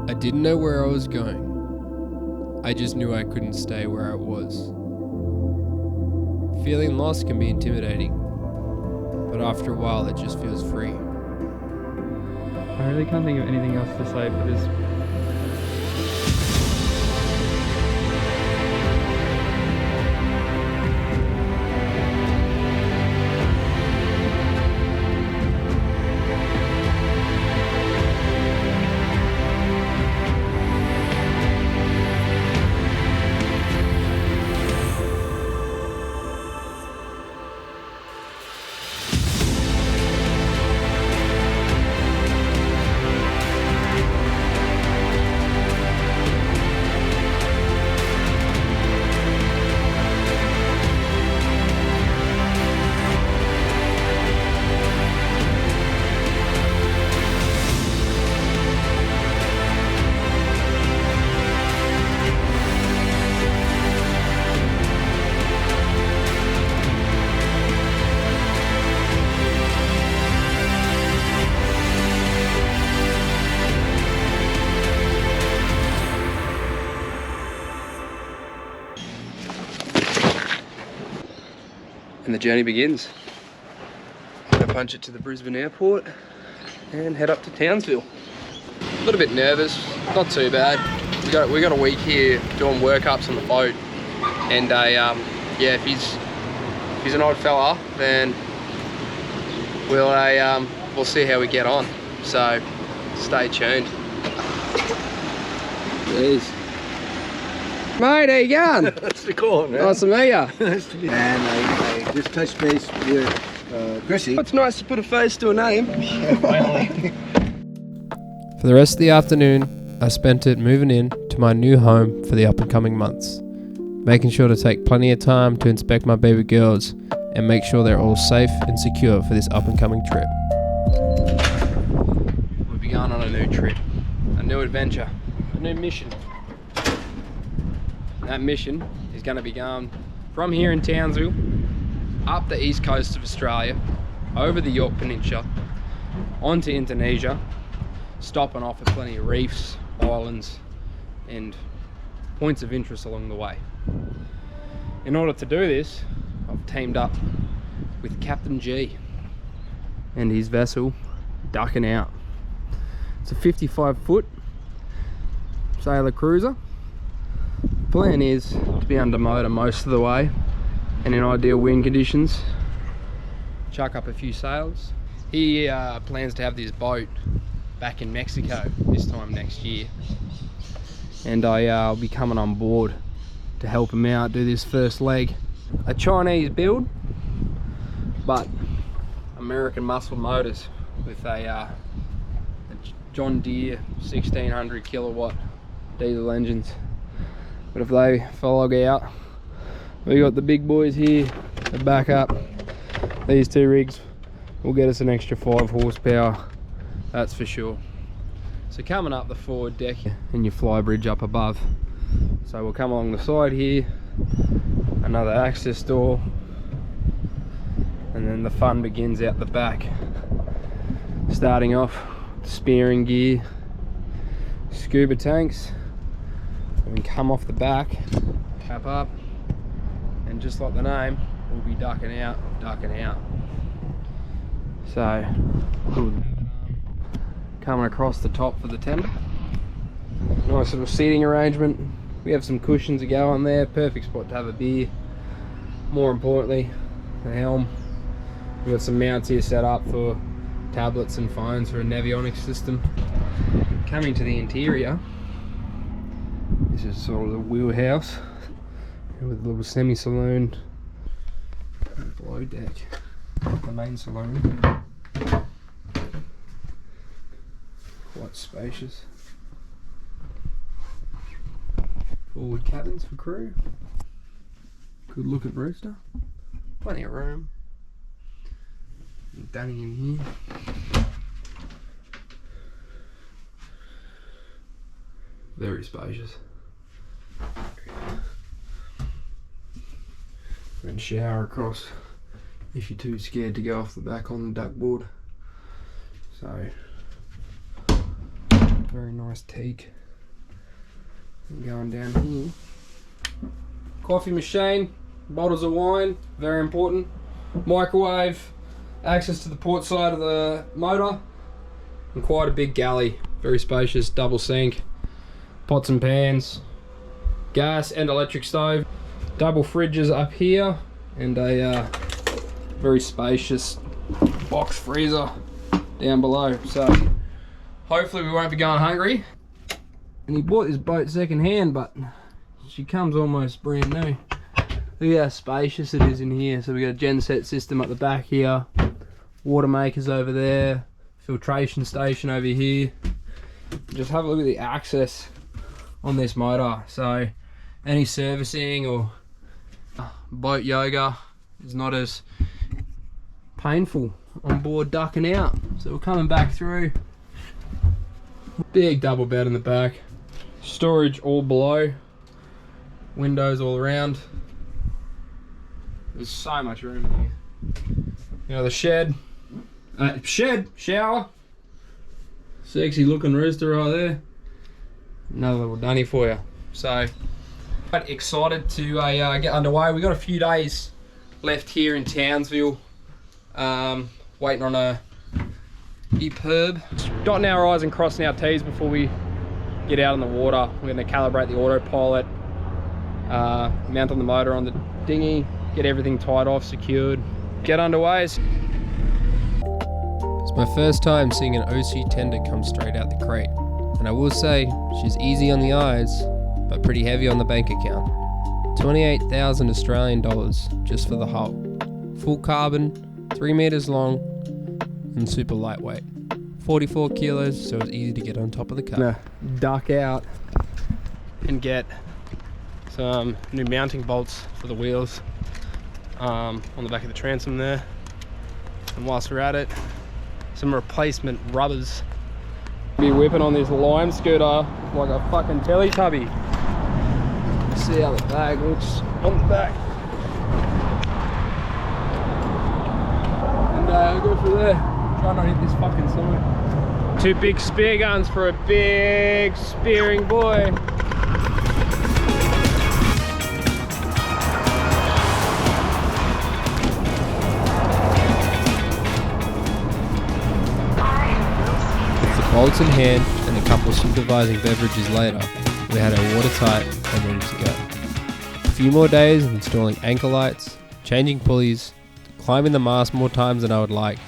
I didn't know where I was going. I just knew I couldn't stay where I was. Feeling lost can be intimidating, but after a while it just feels free. I really can't think of anything else to say for this. And the journey begins. I'm gonna punch it to the Brisbane airport and head up to Townsville. A little bit nervous, not too bad. We got a week here doing workups on the boat, and yeah, if he's an odd fella, then we'll see how we get on. So stay tuned. Jeez. Mate, how you going? That's the call, man. Nice to meet ya. Nice to meet you. And I just touched base with Chrissy. It's nice to put a face to a name. Finally. For the rest of the afternoon, I spent it moving in to my new home for the up and coming months, making sure to take plenty of time to inspect my baby girls and make sure they're all safe and secure for this up and coming trip. We've begun on a new trip, a new adventure, a new mission. That mission is going to be going from here in Townsville up the east coast of Australia, over the York Peninsula, onto Indonesia, stopping off at plenty of reefs, islands and points of interest along the way. In order to do this, I've teamed up with Captain G and his vessel Ducking Out. It's a 55-foot sailor cruiser. Plan is to be under motor most of the way, and in ideal wind conditions, chuck up a few sails. He plans to have this boat back in Mexico this time next year, and I'll be coming on board to help him out do this first leg. A Chinese build, but American muscle motors with a John Deere 1600 kilowatt diesel engines. But if they flog out, we got the big boys here to back up. These two rigs will get us an extra 5 horsepower, that's for sure. So coming up the forward deck and your fly bridge up above. So we'll come along the side here, another access door, and then the fun begins out the back. Starting off with spearing gear, scuba tanks. We can come off the back, cap up, and just like the name, we'll be ducking out. So, coming across the top for the tender. Nice little seating arrangement. We have some cushions to go on there, perfect spot to have a beer. More importantly, the helm. We've got some mounts here set up for tablets and phones for a navionics system. Coming to the interior, this is sort of the wheelhouse with a little semi-saloon, below deck, the main saloon. Quite spacious. Forward cabins for crew. Good look at rooster. Plenty of room. Dunny in here. Very spacious. And shower across if you're too scared to go off the back on the duck board. So Very nice teak. Going down here. Coffee machine, bottles of wine, very important. Microwave, access to the port side of the motor, and quite a big galley. Very spacious, double sink, pots and pans, gas and electric stove. Double fridges up here, and a very spacious box freezer down below. So hopefully we won't be going hungry. And he bought this boat second hand, but she comes almost brand new. Look how spacious it is in here. So we got a genset system at the back here, water makers over there, filtration station over here. Just have a look at the access on this motor. So any servicing or boat yoga is not as painful on board ducking out. So we're coming back through. Big double bed in the back, storage all below, windows all around. There's so much room in here. You know, the shed, shower, sexy looking rooster right there. Another little dunny for you. So quite excited to get underway. We got a few days left here in Townsville, waiting on a EPIRB. Dotting our I's and crossing our T's before we get out in the water. We're going to calibrate the autopilot, mount on the motor on the dinghy, get everything tied off, secured, get underway. It's my first time seeing an OC tender come straight out the crate, and I will say she's easy on the eyes but pretty heavy on the bank account. 28,000 Australian dollars just for the hull. Full carbon, 3 meters long, and super lightweight. 44 kilos, so it's easy to get on top of the car. Gonna duck out and get some new mounting bolts for the wheels on the back of the transom there. And whilst we're at it, some replacement rubbers. Be whipping on this lime scooter like a fucking Teletubby. See how the bag looks on the back. And I'll go through there. Try not to hit this fucking side. Two big spear guns for a big spearing boy. With the bolts in hand and a couple of supervising beverages later, we had our watertight and ready to go. A few more days of installing anchor lights, changing pulleys, climbing the mast more times than I would like.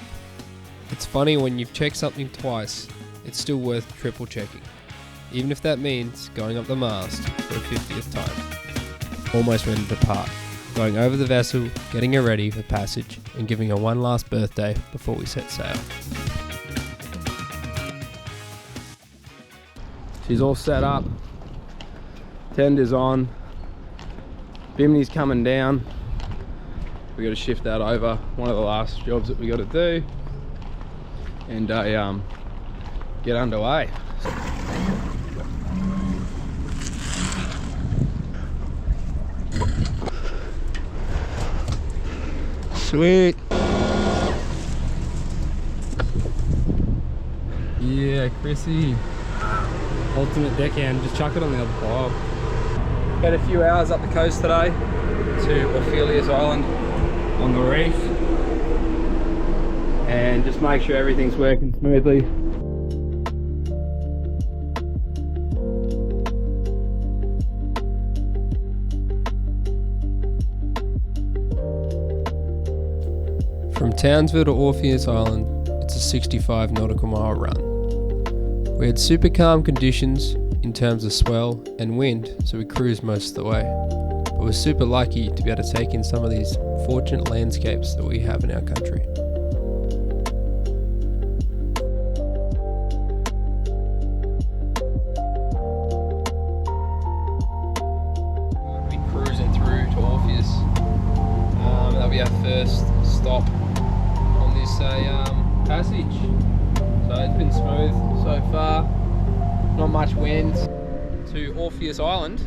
It's funny when you've checked something twice, it's still worth triple checking. Even if that means going up the mast for a 50th time. Almost ready to depart, going over the vessel, getting her ready for passage, and giving her one last birthday before we set sail. She's all set up. Tender's on. Bimini's coming down. We got to shift that over. One of the last jobs that we got to do. And get underway. Sweet. Yeah, Chrissy. Ultimate deckhand. Just chuck it on the other pile. Had a few hours up the coast today to Orpheus Island on the reef. And just make sure everything's working smoothly. From Townsville to Orpheus Island, it's a 65 nautical mile run. We had super calm conditions in terms of swell and wind, so we cruised most of the way. But we're super lucky to be able to take in some of these fortunate landscapes that we have in our country. We'll be cruising through to Orpheus. That'll be our first stop on this passage. So it's been smooth so far, not much wind. To Orpheus Island,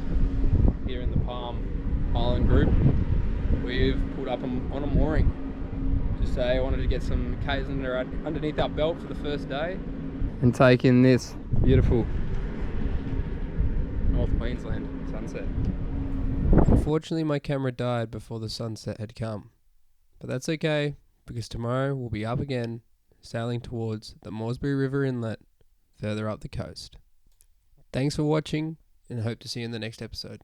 here in the Palm Island group, we've pulled up on a mooring. Just say I wanted to get some Ks underneath our belt for the first day. And take in this Beautiful North Queensland sunset. Unfortunately, my camera died before the sunset had come. But that's okay, because tomorrow we'll be up again, sailing towards the Moresby River Inlet, further up the coast. Thanks for watching, and hope to see you in the next episode.